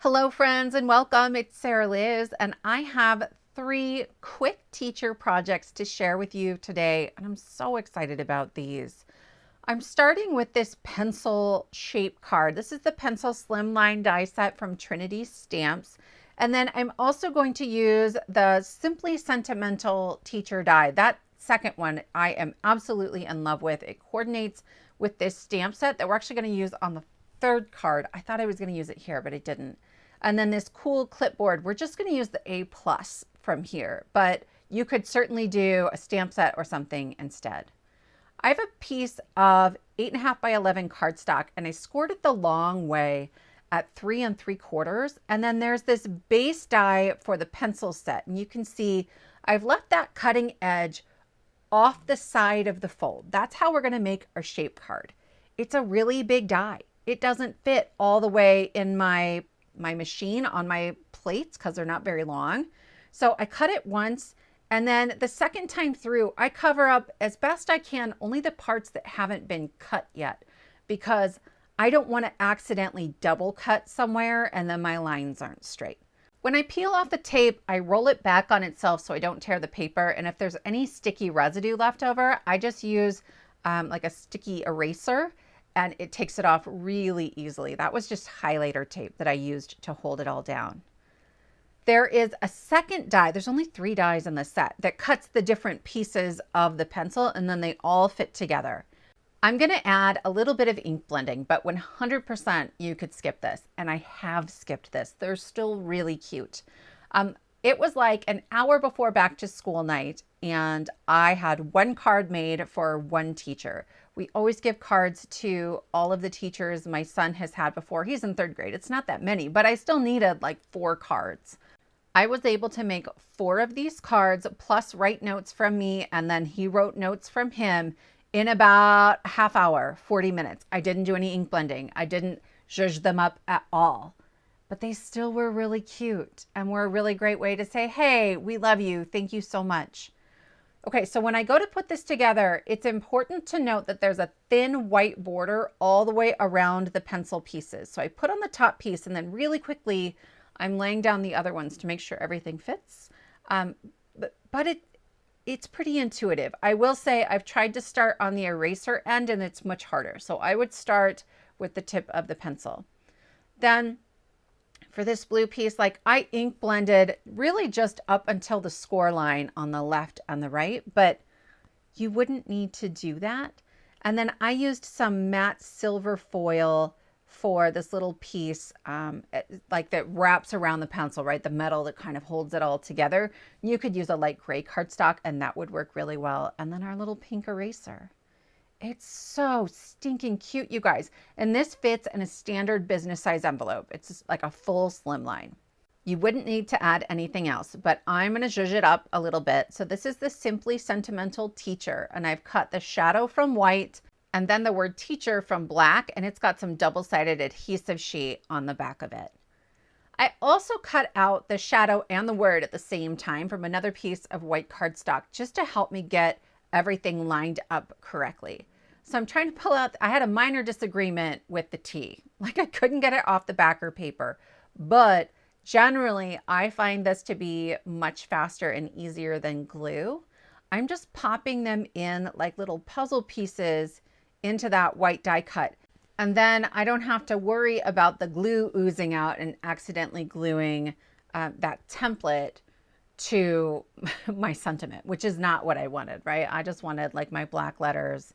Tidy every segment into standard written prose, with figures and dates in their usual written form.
Hello friends and welcome. It's Sarah Liz and I have 3 quick teacher projects to share with you today and I'm so excited about these. I'm starting with this pencil shape card. This is the pencil Slimline die set from Trinity Stamps. And then I'm also going to use the Simply Sentimental teacher die. That second one I am absolutely in love with. It coordinates with this stamp set that we're actually going to use on the third card. I thought I was going to use it here, but I didn't. And then this cool clipboard, we're just going to use the A+ from here, but you could certainly do a stamp set or something instead. I have a piece of 8.5 by 11 cardstock and I scored it the long way at 3 3/4. And then there's this base die for the pencil set. And you can see I've left that cutting edge off the side of the fold. That's how we're going to make our shape card. It's a really big die. It doesn't fit all the way in my machine on my plates because they're not very long. So I cut it once, and then the second time through, I cover up as best I can only the parts that haven't been cut yet, because I don't want to accidentally double cut somewhere and then my lines aren't straight. When I peel off the tape, I roll it back on itself so I don't tear the paper. And if there's any sticky residue left over, I just use like a sticky eraser and it takes it off really easily. That was just highlighter tape that I used to hold it all down. There is a second die. There's only 3 dies in the set that cuts the different pieces of the pencil and then they all fit together. I'm going to add a little bit of ink blending, but 100% you could skip this. And I have skipped this. They're still really cute. It was like an hour before back to school night and I had 1 card made for 1 teacher. We always give cards to all of the teachers my son has had before. He's in 3rd grade. It's not that many, but I still needed like 4 cards. I was able to make 4 of these cards plus write notes from me, and then he wrote notes from him in about a half hour, 40 minutes. I didn't do any ink blending. I didn't zhuzh them up at all. But they still were really cute and were a really great way to say, hey, we love you. Thank you so much. Okay, so when I go to put this together, it's important to note that there's a thin white border all the way around the pencil pieces. So I put on the top piece and then really quickly, I'm laying down the other ones to make sure everything fits. But it's pretty intuitive. I will say I've tried to start on the eraser end and it's much harder. So I would start with the tip of the pencil. Then for this blue piece, like I ink blended really just up until the score line on the left and the right, but you wouldn't need to do that. And then I used some matte silver foil for this little piece, like that wraps around the pencil, right? The metal that kind of holds it all together. You could use a light gray cardstock and that would work really well. And then our little pink eraser. It's so stinking cute, you guys. And this fits in a standard business size envelope. It's just like a full slimline. You wouldn't need to add anything else, but I'm going to zhuzh it up a little bit. So this is the Simply Sentimental teacher, and I've cut the shadow from white and then the word teacher from black, and it's got some double-sided adhesive sheet on the back of it. I also cut out the shadow and the word at the same time from another piece of white cardstock just to help me get everything lined up correctly. So I'm trying to pull out, I had a minor disagreement with the T. Like I couldn't get it off the backer paper, but generally I find this to be much faster and easier than glue. I'm just popping them in like little puzzle pieces into that white die cut. And then I don't have to worry about the glue oozing out and accidentally gluing that template to my sentiment, which is not what I wanted, right? I just wanted like my black letters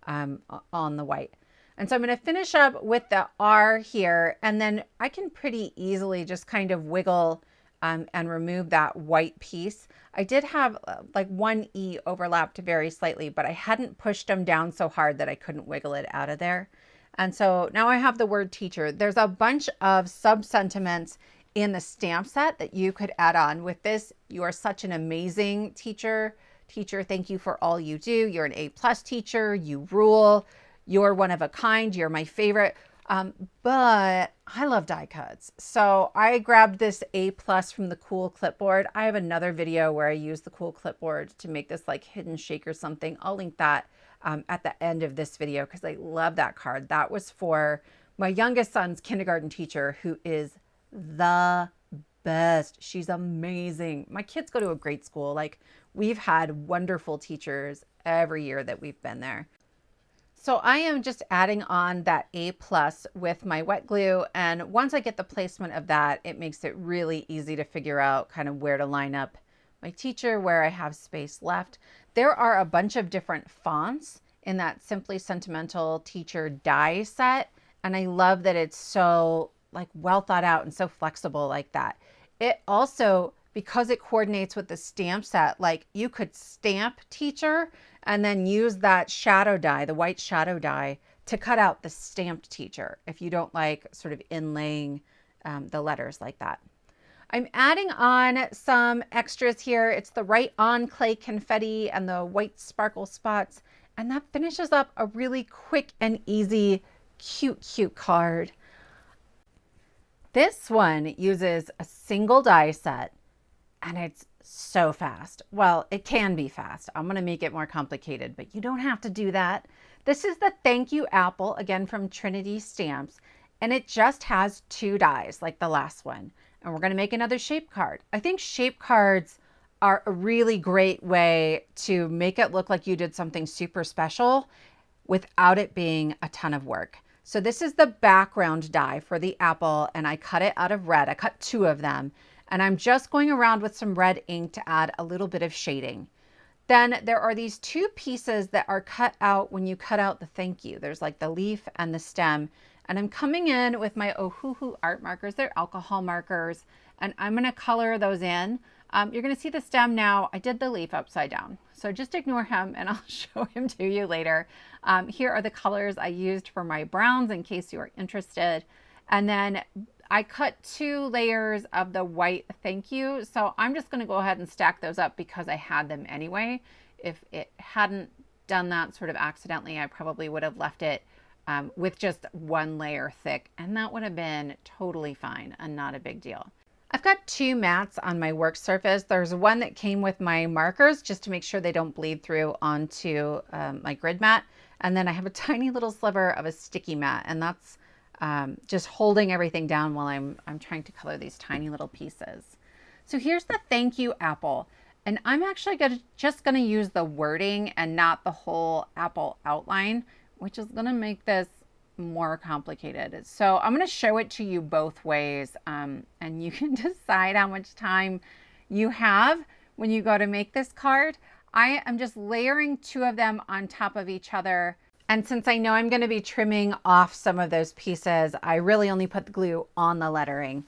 on the white. And so I'm going to finish up with the R here, and then I can pretty easily just kind of wiggle and remove that white piece. I did have like 1 E overlapped very slightly, but I hadn't pushed them down so hard that I couldn't wiggle it out of there. And so now I have the word teacher. There's a bunch of sub-sentiments in the stamp set that you could add on with this. You are such an amazing teacher. Teacher, thank you for all you do. You're an A+ teacher. You rule. You're one of a kind. You're my favorite. But I love die cuts. So I grabbed this A+ from the cool clipboard. I have another video where I use the cool clipboard to make this like hidden shake or something. I'll link that at the end of this video because I love that card. That was for my youngest son's kindergarten teacher, who is the best. She's amazing. My kids go to a great school. Like, we've had wonderful teachers every year that we've been there. So I am just adding on that A+ with my wet glue. And once I get the placement of that, it makes it really easy to figure out kind of where to line up my teacher, where I have space left. There are a bunch of different fonts in that Simply Sentimental teacher die set. And I love that it's so like well thought out and so flexible like that. It also, because it coordinates with the stamp set, like you could stamp teacher and then use that shadow die, the white shadow die, to cut out the stamped teacher if you don't like sort of inlaying the letters like that. I'm adding on some extras here. It's the Right On Clay Confetti and the white sparkle spots. And that finishes up a really quick and easy, cute card. This one uses a single die set and it's so fast. Well, it can be fast. I'm going to make it more complicated, but you don't have to do that. This is the Thank You Apple, again from Trinity Stamps, and it just has 2 dies like the last one. And we're going to make another shape card. I think shape cards are a really great way to make it look like you did something super special without it being a ton of work. So this is the background die for the apple, and I cut it out of red. I cut 2 of them. And I'm just going around with some red ink to add a little bit of shading. Then there are these 2 pieces that are cut out when you cut out the thank you. There's like the leaf and the stem. And I'm coming in with my Ohuhu art markers. They're alcohol markers. And I'm going to color those in. You're going to see the stem now. I did the leaf upside down. So just ignore him and I'll show him to you later. Here are the colors I used for my browns in case you are interested. And then I cut 2 layers of the white thank you. So I'm just going to go ahead and stack those up because I had them anyway. If it hadn't done that sort of accidentally, I probably would have left it with just 1 layer thick, and that would have been totally fine and not a big deal. I've got 2 mats on my work surface. There's one that came with my markers just to make sure they don't bleed through onto my grid mat. And then I have a tiny little sliver of a sticky mat, and that's just holding everything down while I'm trying to color these tiny little pieces. So here's the thank you apple. And I'm actually just gonna use the wording and not the whole apple outline, which is gonna make this more complicated. So I'm gonna show it to you both ways, and you can decide how much time you have when you go to make this card. I am just layering 2 of them on top of each other. And since I know I'm going to be trimming off some of those pieces, I really only put the glue on the lettering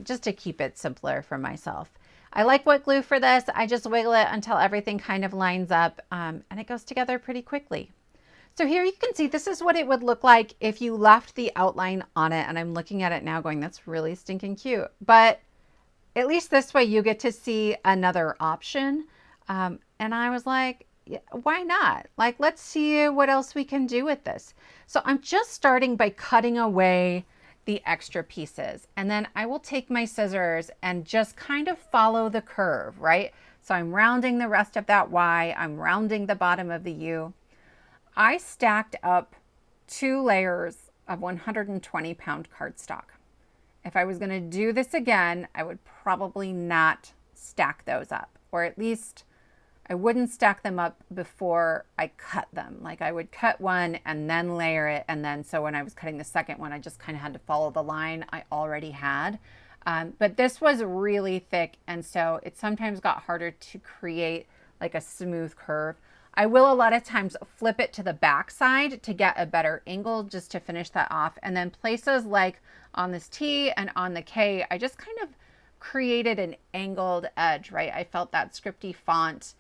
just to keep it simpler for myself. I like wet glue for this. I just wiggle it until everything kind of lines up and it goes together pretty quickly. So here you can see this is what it would look like if you left the outline on it. And I'm looking at it now going, that's really stinking cute. But at least this way you get to see another option. And I was like, yeah, why not? Like, let's see what else we can do with this. So I'm just starting by cutting away the extra pieces. And then I will take my scissors and just kind of follow the curve, right? So I'm rounding the rest of that Y. I'm rounding the bottom of the U. I stacked up 2 layers of 120-pound cardstock. If I was going to do this again, I would probably not stack those up, or at least I wouldn't stack them up before I cut them. Like I would cut one and then layer it. And then so when I was cutting the second one, I just kind of had to follow the line I already had. But this was really thick. And so it sometimes got harder to create like a smooth curve. I will a lot of times flip it to the back side to get a better angle just to finish that off. And then places like on this T and on the K, I just kind of created an angled edge, right? I felt that scripty font.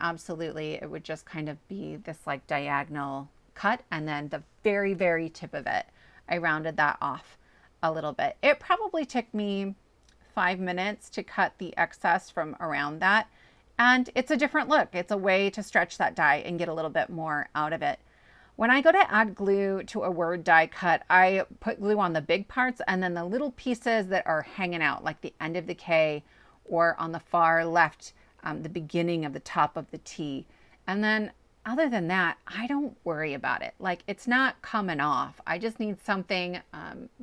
Absolutely, it would just kind of be this like diagonal cut, and then the very tip of it, I rounded that off a little bit. It probably took me 5 minutes to cut the excess from around that, and it's a different look. It's a way to stretch that die and get a little bit more out of it. When I go to add glue to a word die cut, I put glue on the big parts, and then the little pieces that are hanging out, like the end of the K or on the far left, the beginning of the top of the T. And then other than that, I don't worry about it. Like it's not coming off. I just need something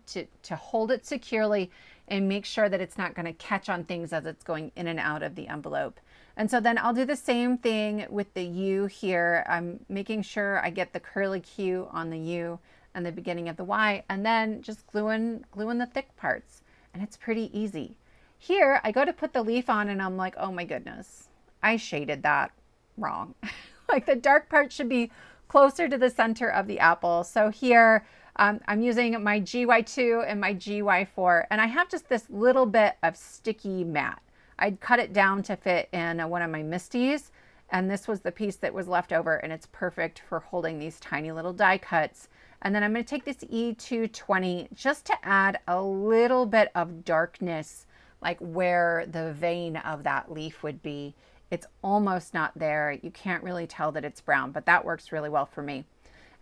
to hold it securely. and make sure that it's not going to catch on things as it's going in and out of the envelope. And so then I'll do the same thing with the U here. I'm making sure I get the curly Q on the U and the beginning of the Y, and then just glue in the thick parts. And it's pretty easy. Here, I go to put the leaf on and I'm like, oh my goodness, I shaded that wrong. Like the dark part should be closer to the center of the apple. So here, I'm using my GY2 and my GY4, and I have just this little bit of sticky matte. I'd cut it down to fit in one of my Misties, and this was the piece that was left over, and it's perfect for holding these tiny little die cuts. And then I'm going to take this E220 just to add a little bit of darkness, like where the vein of that leaf would be. It's almost not there. You can't really tell that it's brown, but that works really well for me.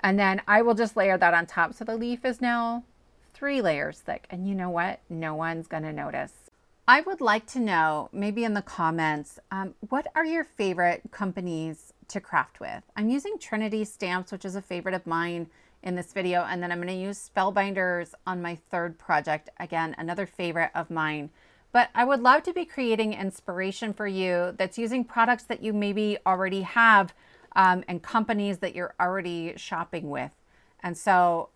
And then I will just layer that on top. So the leaf is now 3 layers thick. And you know what? No one's going to notice. I would like to know, maybe in the comments, what are your favorite companies to craft with? I'm using Trinity stamps, which is a favorite of mine in this video. And then I'm going to use Spellbinders on my third project. Again, another favorite of mine. But I would love to be creating inspiration for you that's using products that you maybe already have and companies that you're already shopping with. And so,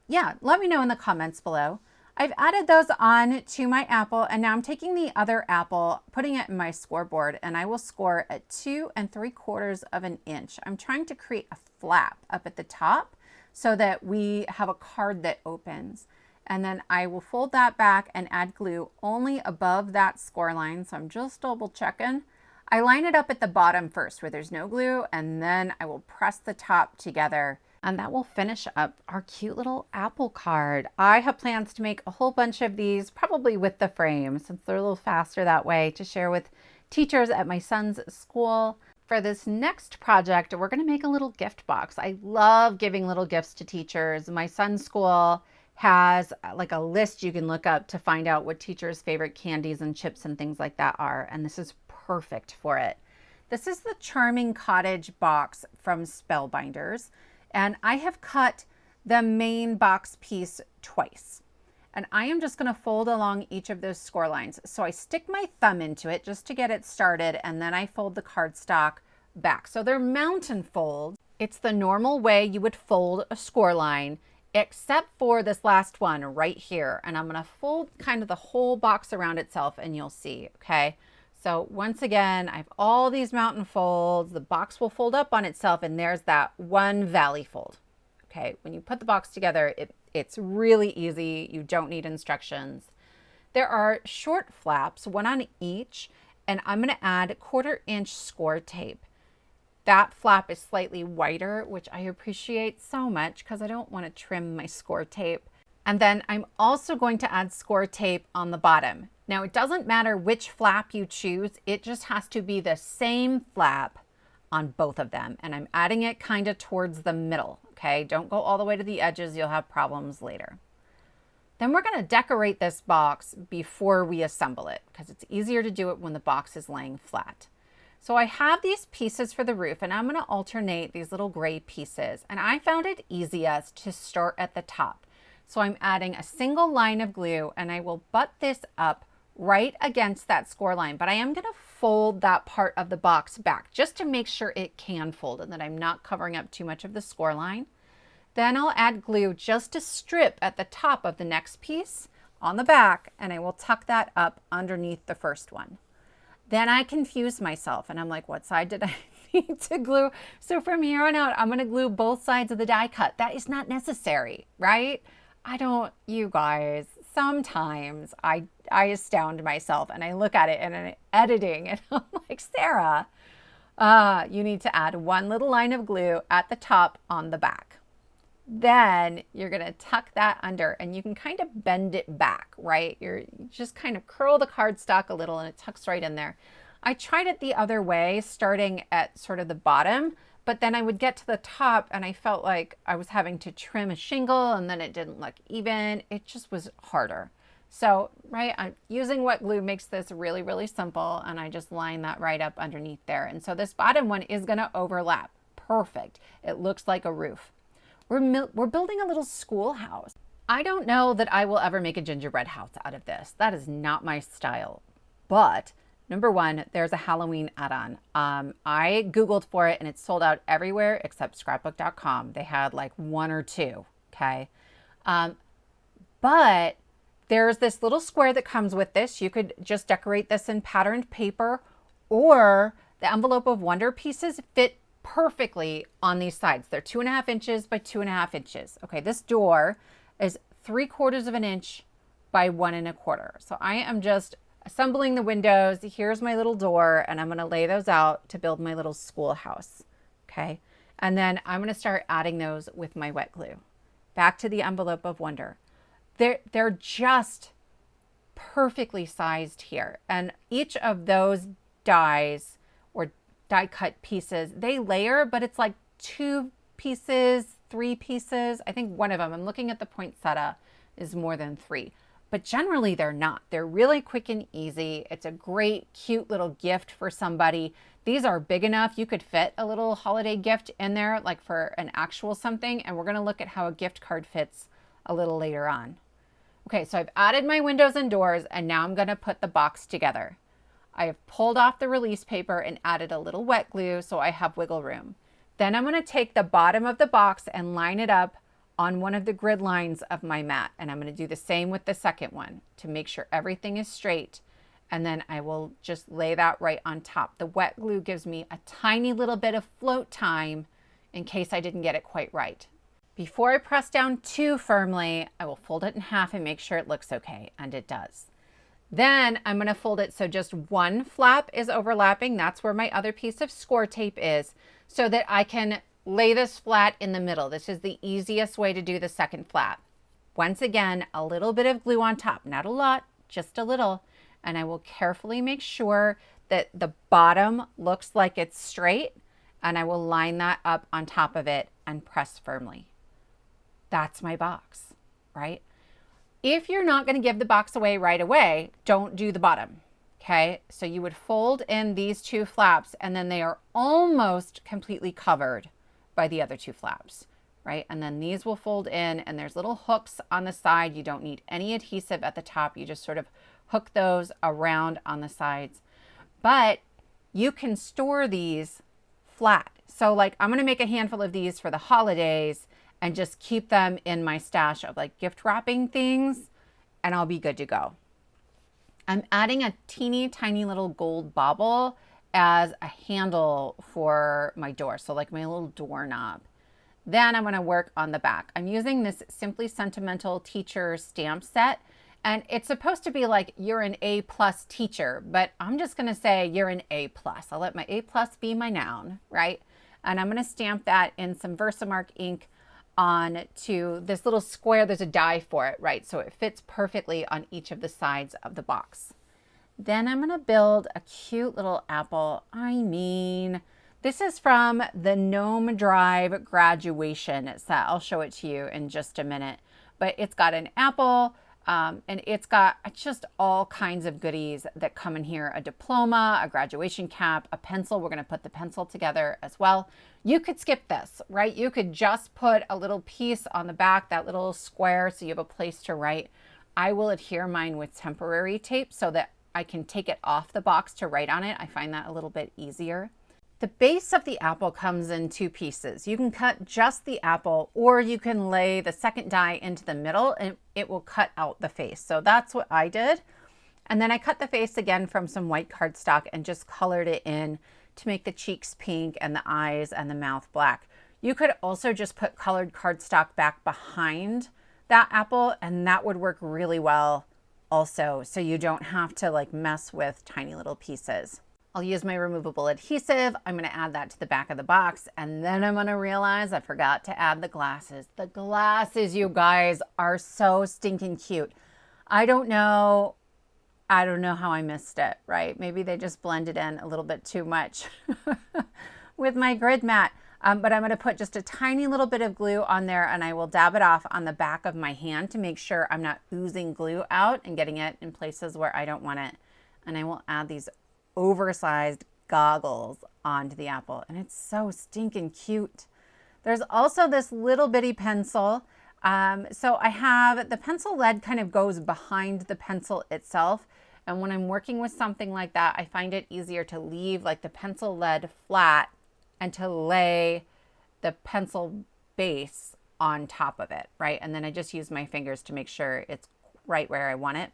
yeah, let me know in the comments below. I've added those on to my apple, and now I'm taking the other apple, putting it in my scoreboard, and I will score at 2 3/4 of an inch. I'm trying to create a flap up at the top so that we have a card that opens. And then I will fold that back and add glue only above that score line. So I'm just double checking. I line it up at the bottom first where there's no glue, and then I will press the top together, and that will finish up our cute little apple card. I have plans to make a whole bunch of these, probably with the frame, since they're a little faster that way, to share with teachers at my son's school. For this next project, we're going to make a little gift box. I love giving little gifts to teachers. My son's school has like a list you can look up to find out what teachers' favorite candies and chips and things like that are, and this is perfect for it. This is the Charming Cottage box from Spellbinders, and I have cut the main box piece twice. And I am just going to fold along each of those score lines. So I stick my thumb into it just to get it started, and then I fold the cardstock back. So they're mountain folds. It's the normal way you would fold a score line, except for this last one right here. And I'm going to fold kind of the whole box around itself, and you'll see, okay? So once again, I have all these mountain folds. The box will fold up on itself, and there's that one valley fold. Okay, when you put the box together, it's really easy. You don't need instructions. There are short flaps, one on each, and I'm going to add 1/4 inch score tape. That flap is slightly wider, which I appreciate so much because I don't want to trim my score tape. And then I'm also going to add score tape on the bottom. Now, it doesn't matter which flap you choose. It just has to be the same flap on both of them. And I'm adding it kind of towards the middle, okay? Don't go all the way to the edges. You'll have problems later. Then we're going to decorate this box before we assemble it because it's easier to do it when the box is laying flat. So I have these pieces for the roof, and I'm going to alternate these little gray pieces. And I found it easiest to start at the top. So I'm adding a single line of glue, and I will butt this up right against that score line. But I am going to fold that part of the box back just to make sure it can fold and that I'm not covering up too much of the score line. Then I'll add glue just to strip at the top of the next piece on the back, and I will tuck that up underneath the first one. Then I confuse myself, and I'm like, what side did I need to glue? So from here on out, I'm going to glue both sides of the die cut. That is not necessary, right? You guys, sometimes I astound myself, and I look at it and I'm editing, and I'm like, Sarah, you need to add one little line of glue at the top on the back. Then you're going to tuck that under, and you can kind of bend it back, right? You just kind of curl the cardstock a little, and it tucks right in there. I tried it the other way, starting at sort of the bottom, but then I would get to the top, and I felt like I was having to trim a shingle, and then it didn't look even. It just was harder. So, right, I'm using wet glue makes this really, really simple, and I just line that right up underneath there. And so this bottom one is going to overlap. Perfect. It looks like a roof. We're building a little schoolhouse. I don't know that I will ever make a gingerbread house out of this. That is not my style. But number one, there's a Halloween add-on. I Googled for it and it's sold out everywhere except scrapbook.com. They had like one or two, okay? But there's this little square that comes with this. You could just decorate this in patterned paper, or the envelope of wonder pieces fit perfectly on these sides. They're 2.5 inches by 2.5 inches. Okay, this door is 3/4 of an inch by 1 1/4. So I am just assembling the windows. Here's my little door, and I'm going to lay those out to build my little schoolhouse. Okay, and then I'm going to start adding those with my wet glue. Back to the envelope of wonder. They're just perfectly sized here, and each of those dies or die cut pieces, they layer, but it's like 2 pieces, 3 pieces. I think one of them, I'm looking at the poinsettia, is more than 3, but generally they're not. They're really quick and easy. It's a great, cute little gift for somebody. These are big enough. You could fit a little holiday gift in there, like for an actual something, and we're going to look at how a gift card fits a little later on. Okay, so I've added my windows and doors, and now I'm going to put the box together. I have pulled off the release paper and added a little wet glue so I have wiggle room. Then I'm going to take the bottom of the box and line it up on one of the grid lines of my mat. And I'm going to do the same with the second one to make sure everything is straight. And then I will just lay that right on top. The wet glue gives me a tiny little bit of float time in case I didn't get it quite right. Before I press down too firmly, I will fold it in half and make sure it looks okay, and it does. Then I'm going to fold it so just one flap is overlapping. That's where my other piece of score tape is, so that I can lay this flat in the middle. This is the easiest way to do the second flap. Once again, a little bit of glue on top, not a lot, just a little, and I will carefully make sure that the bottom looks like it's straight, and I will line that up on top of it and press firmly. That's my box, right? If you're not going to give the box away right away, don't do the bottom, okay? So you would fold in these 2 flaps, and then they are almost completely covered by the other 2 flaps, right? And then these will fold in, and there's little hooks on the side. You don't need any adhesive at the top. You just sort of hook those around on the sides. But you can store these flat. So like I'm going to make a handful of these for the holidays and just keep them in my stash of like gift wrapping things, and I'll be good to go. I'm adding a teeny tiny little gold bauble as a handle for my door. So like my little doorknob. Then I'm going to work on the back. I'm using this Simply Sentimental teacher stamp set, and it's supposed to be like you're an A+ teacher, but I'm just going to say you're an A+. I'll let my A+ be my noun, right? And I'm going to stamp that in some Versamark ink on to this little square. There's a die for it, right? So it fits perfectly on each of the sides of the box. Then I'm going to build a cute little apple. This is from the Gnome Drive graduation set. I'll show it to you in just a minute. But it's got an apple, and it's got just all kinds of goodies that come in here. A diploma, a graduation cap, a pencil. We're going to put the pencil together as well. You could skip this, right? You could just put a little piece on the back, that little square, so you have a place to write. I will adhere mine with temporary tape so that I can take it off the box to write on it. I find that a little bit easier. The base of the apple comes in 2 pieces. You can cut just the apple, or you can lay the second die into the middle and it will cut out the face. So that's what I did. And then I cut the face again from some white cardstock and just colored it in to make the cheeks pink and the eyes and the mouth black. You could also just put colored cardstock back behind that apple, and that would work really well also, so you don't have to like mess with tiny little pieces. I'll use my removable adhesive. I'm going to add that to the back of the box, and then I'm going to realize I forgot to add the glasses. The glasses, you guys, are so stinking cute. I don't know how I missed it, right? Maybe they just blended in a little bit too much with my grid mat. But I'm going to put just a tiny little bit of glue on there, and I will dab it off on the back of my hand to make sure I'm not oozing glue out and getting it in places where I don't want it. And I will add these oversized goggles onto the apple, and it's so stinking cute. There's also this little bitty pencil. So I have the pencil lead kind of goes behind the pencil itself. And when I'm working with something like that, I find it easier to leave like the pencil lead flat and to lay the pencil base on top of it, right? And then I just use my fingers to make sure it's right where I want it.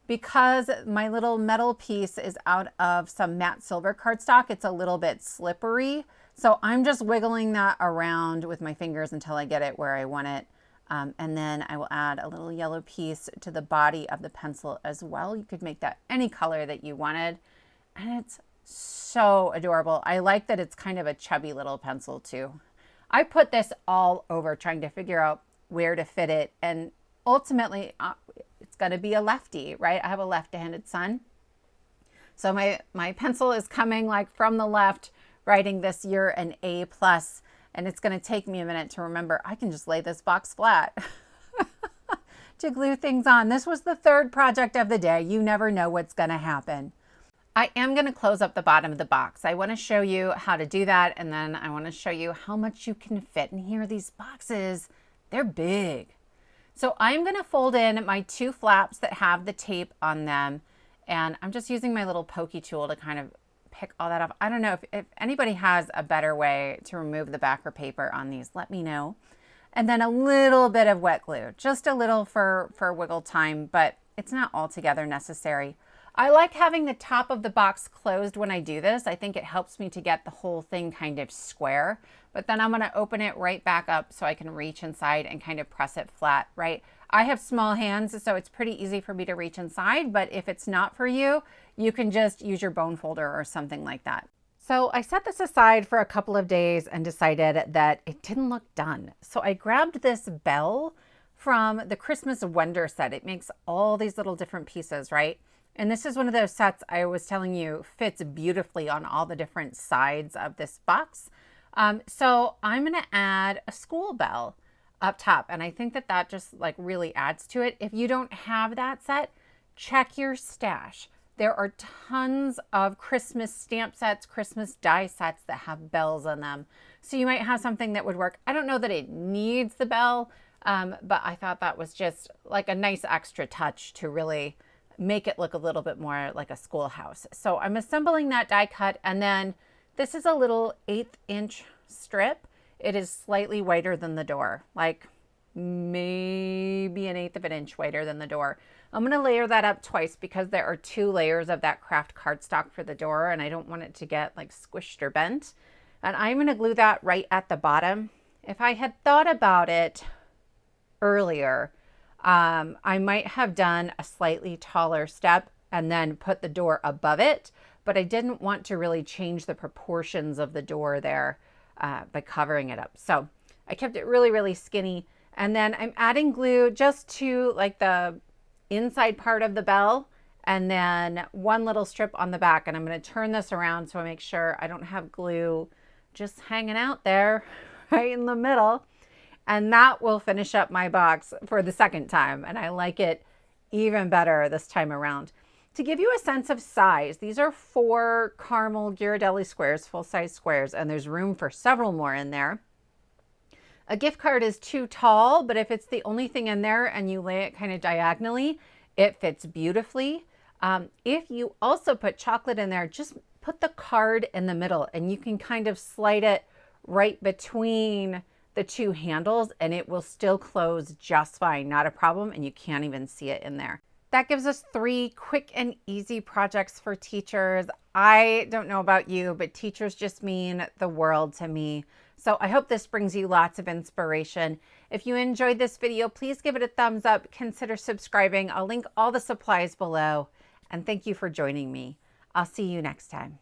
Because my little metal piece is out of some matte silver cardstock, it's a little bit slippery. So I'm just wiggling that around with my fingers until I get it where I want it. And then I will add a little yellow piece to the body of the pencil as well. You could make that any color that you wanted. And it's so adorable. I like that it's kind of a chubby little pencil too. I put this all over trying to figure out where to fit it. And ultimately, it's going to be a lefty, right? I have a left-handed son. So my pencil is coming like from the left, writing this year an A+. And it's going to take me a minute to remember I can just lay this box flat to glue things on. This was the third project of the day. You never know what's going to happen. I am going to close up the bottom of the box. I want to show you how to do that. And then I want to show you how much you can fit in here. These boxes, they're big. So I'm going to fold in my two flaps that have the tape on them. And I'm just using my little pokey tool to kind of pick all that off. I don't know if anybody has a better way to remove the backer paper on these, let me know. And then a little bit of wet glue, just a little for wiggle time, but it's not altogether necessary. I like having the top of the box closed when I do this. I think it helps me to get the whole thing kind of square, but then I'm going to open it right back up so I can reach inside and kind of press it flat, right? I have small hands, so it's pretty easy for me to reach inside, but if it's not for you, you can just use your bone folder or something like that. So I set this aside for a couple of days and decided that it didn't look done. So I grabbed this bell from the Christmas Wonder set. It makes all these little different pieces, right? And this is one of those sets I was telling you fits beautifully on all the different sides of this box. So I'm going to add a school bell up top. And I think that that just like really adds to it. If you don't have that set, check your stash. There are tons of Christmas stamp sets, Christmas die sets that have bells on them. So you might have something that would work. I don't know that it needs the bell, but I thought that was just like a nice extra touch to really make it look a little bit more like a schoolhouse. So I'm assembling that die cut, and then this is a little 1/8 inch strip. It is slightly wider than the door, like maybe 1/8 of an inch wider than the door. I'm going to layer that up twice because there are 2 layers of that craft cardstock for the door, and I don't want it to get like squished or bent. And I'm going to glue that right at the bottom. If I had thought about it earlier, I might have done a slightly taller step and then put the door above it, but I didn't want to really change the proportions of the door there by covering it up. So I kept it really, really skinny. And then I'm adding glue just to like the inside part of the bell, and then one little strip on the back. And I'm going to turn this around so I make sure I don't have glue just hanging out there right in the middle. And that will finish up my box for the second time. And I like it even better this time around. To give you a sense of size, these are 4 caramel Ghirardelli squares, full-size squares, and there's room for several more in there. A gift card is too tall, but if it's the only thing in there and you lay it kind of diagonally, it fits beautifully. If you also put chocolate in there, just put the card in the middle and you can kind of slide it right between the 2 handles and it will still close just fine, not a problem, and you can't even see it in there. That gives us 3 quick and easy projects for teachers. I don't know about you, but teachers just mean the world to me. So I hope this brings you lots of inspiration. If you enjoyed this video, please give it a thumbs up. Consider subscribing. I'll link all the supplies below. And thank you for joining me. I'll see you next time.